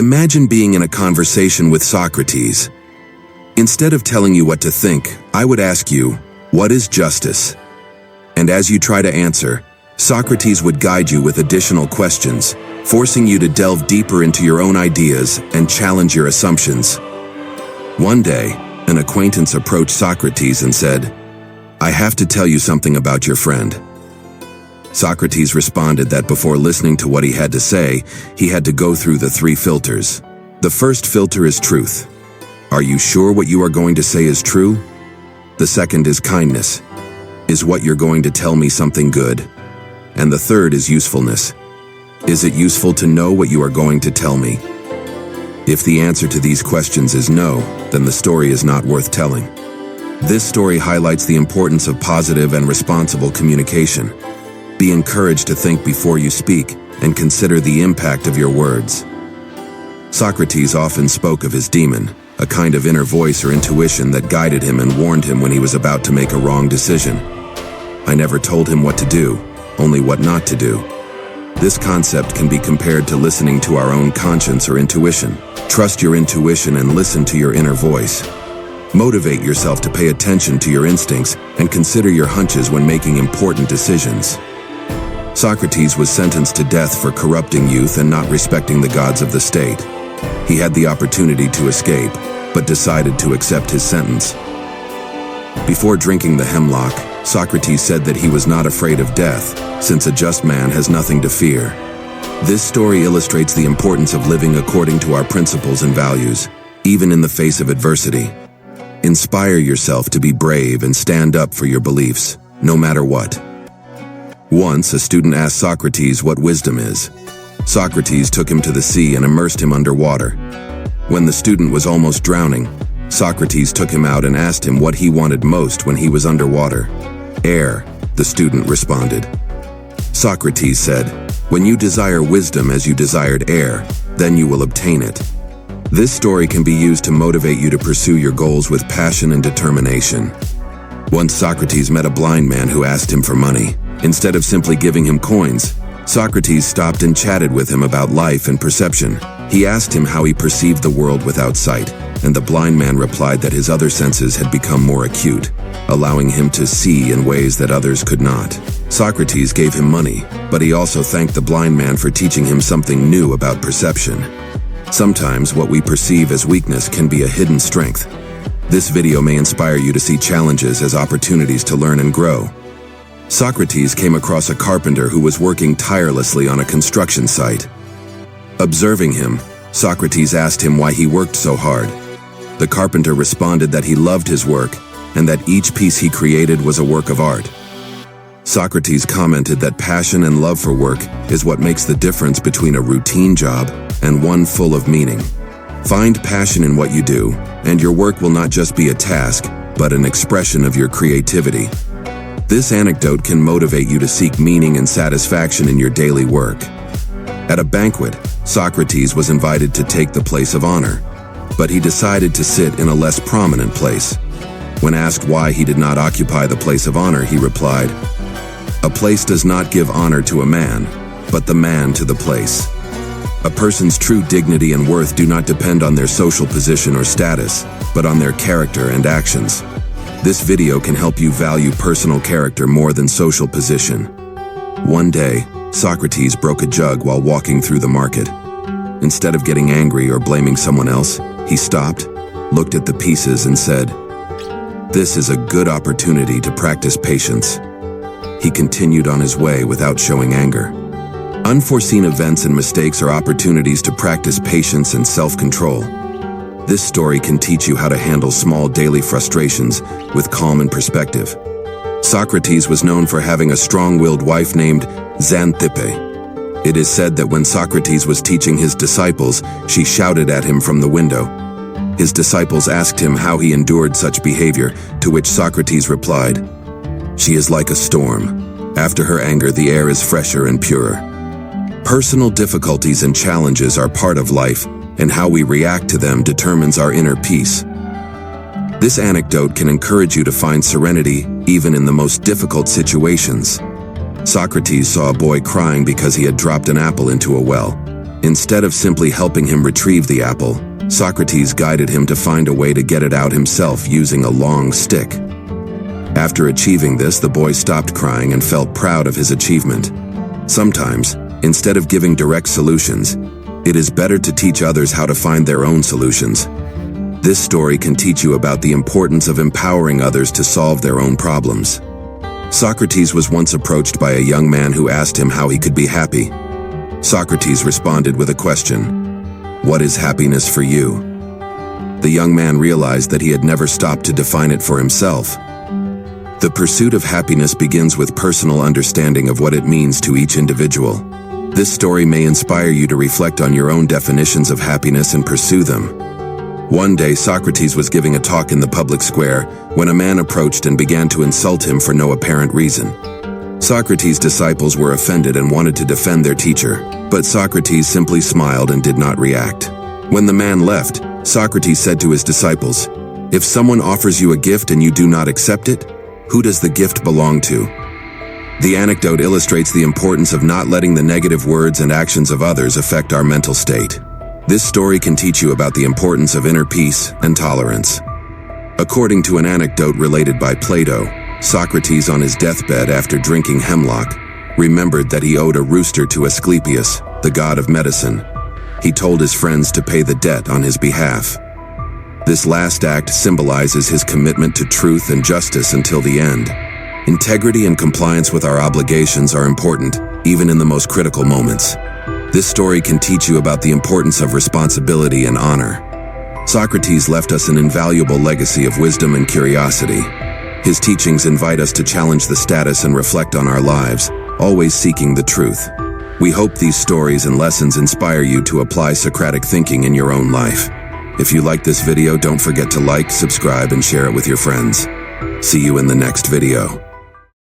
Imagine being in a conversation with Socrates. Instead of telling you what to think, I would ask you, what is justice? And as you try to answer, Socrates would guide you with additional questions, forcing you to delve deeper into your own ideas and challenge your assumptions. One day, an acquaintance approached Socrates and said, "I have to tell you something about your friend." Socrates responded that before listening to what he had to say, he had to go through the 3 filters. The first filter is truth. Are you sure what you are going to say is true? The second is kindness. Is what you're going to tell me something good? And the third is usefulness. Is it useful to know what you are going to tell me? If the answer to these questions is no, then the story is not worth telling. This story highlights the importance of positive and responsible communication. Be encouraged to think before you speak and consider the impact of your words. Socrates often spoke of his demon, a kind of inner voice or intuition that guided him and warned him when he was about to make a wrong decision. I never told him what to do, only what not to do. This concept can be compared to listening to our own conscience or intuition. Trust your intuition and listen to your inner voice. Motivate yourself to pay attention to your instincts and consider your hunches when making important decisions. Socrates was sentenced to death for corrupting youth and not respecting the gods of the state. He had the opportunity to escape, but decided to accept his sentence. Before drinking the hemlock, Socrates said that he was not afraid of death, since a just man has nothing to fear. This story illustrates the importance of living according to our principles and values, even in the face of adversity. Inspire yourself to be brave and stand up for your beliefs, no matter what. Once, a student asked Socrates what wisdom is. Socrates took him to the sea and immersed him underwater. When the student was almost drowning, Socrates took him out and asked him what he wanted most when he was underwater. "Air," the student responded. Socrates said, "When you desire wisdom as you desired air, then you will obtain it." This story can be used to motivate you to pursue your goals with passion and determination. Once Socrates met a blind man who asked him for money. Instead of simply giving him coins, Socrates stopped and chatted with him about life and perception. He asked him how he perceived the world without sight, and the blind man replied that his other senses had become more acute, allowing him to see in ways that others could not. Socrates gave him money, but he also thanked the blind man for teaching him something new about perception. Sometimes what we perceive as weakness can be a hidden strength. This video may inspire you to see challenges as opportunities to learn and grow. Socrates came across a carpenter who was working tirelessly on a construction site. Observing him, Socrates asked him why he worked so hard. The carpenter responded that he loved his work and that each piece he created was a work of art. Socrates commented that passion and love for work is what makes the difference between a routine job and one full of meaning. Find passion in what you do, and your work will not just be a task, but an expression of your creativity. This anecdote can motivate you to seek meaning and satisfaction in your daily work. At a banquet, Socrates was invited to take the place of honor, but he decided to sit in a less prominent place. When asked why he did not occupy the place of honor, he replied, "A place does not give honor to a man, but the man to the place." A person's true dignity and worth do not depend on their social position or status, but on their character and actions. This video can help you value personal character more than social position. One day, Socrates broke a jug while walking through the market. Instead of getting angry or blaming someone else, he stopped, looked at the pieces and said, "This is a good opportunity to practice patience." He continued on his way without showing anger. Unforeseen events and mistakes are opportunities to practice patience and self-control. This story can teach you how to handle small daily frustrations with calm and perspective. Socrates was known for having a strong-willed wife named Xanthippe. It is said that when Socrates was teaching his disciples, she shouted at him from the window. His disciples asked him how he endured such behavior, to which Socrates replied, "She is like a storm. After her anger, the air is fresher and purer." Personal difficulties and challenges are part of life, and how we react to them determines our inner peace. This anecdote can encourage you to find serenity even in the most difficult situations. Socrates saw a boy crying because he had dropped an apple into a well. Instead of simply helping him retrieve the apple, Socrates guided him to find a way to get it out himself using a long stick. After achieving this, the boy stopped crying and felt proud of his achievement. Sometimes, instead of giving direct solutions, it is better to teach others how to find their own solutions. This story can teach you about the importance of empowering others to solve their own problems. Socrates was once approached by a young man who asked him how he could be happy. Socrates responded with a question: "What is happiness for you?" The young man realized that he had never stopped to define it for himself. The pursuit of happiness begins with personal understanding of what it means to each individual. This story may inspire you to reflect on your own definitions of happiness and pursue them. One day, Socrates was giving a talk in the public square when a man approached and began to insult him for no apparent reason. Socrates' disciples were offended and wanted to defend their teacher, but Socrates simply smiled and did not react. When the man left, Socrates said to his disciples, "If someone offers you a gift and you do not accept it, who does the gift belong to?" The anecdote illustrates the importance of not letting the negative words and actions of others affect our mental state. This story can teach you about the importance of inner peace and tolerance. According to an anecdote related by Plato, Socrates on his deathbed after drinking hemlock remembered that he owed a rooster to Asclepius, the god of medicine. He told his friends to pay the debt on his behalf. This last act symbolizes his commitment to truth and justice until the end. Integrity and compliance with our obligations are important, even in the most critical moments. This story can teach you about the importance of responsibility and honor. Socrates left us an invaluable legacy of wisdom and curiosity. His teachings invite us to challenge the status and reflect on our lives, always seeking the truth. We hope these stories and lessons inspire you to apply Socratic thinking in your own life. If you like this video, don't forget to like, subscribe, and share it with your friends. See you in the next video.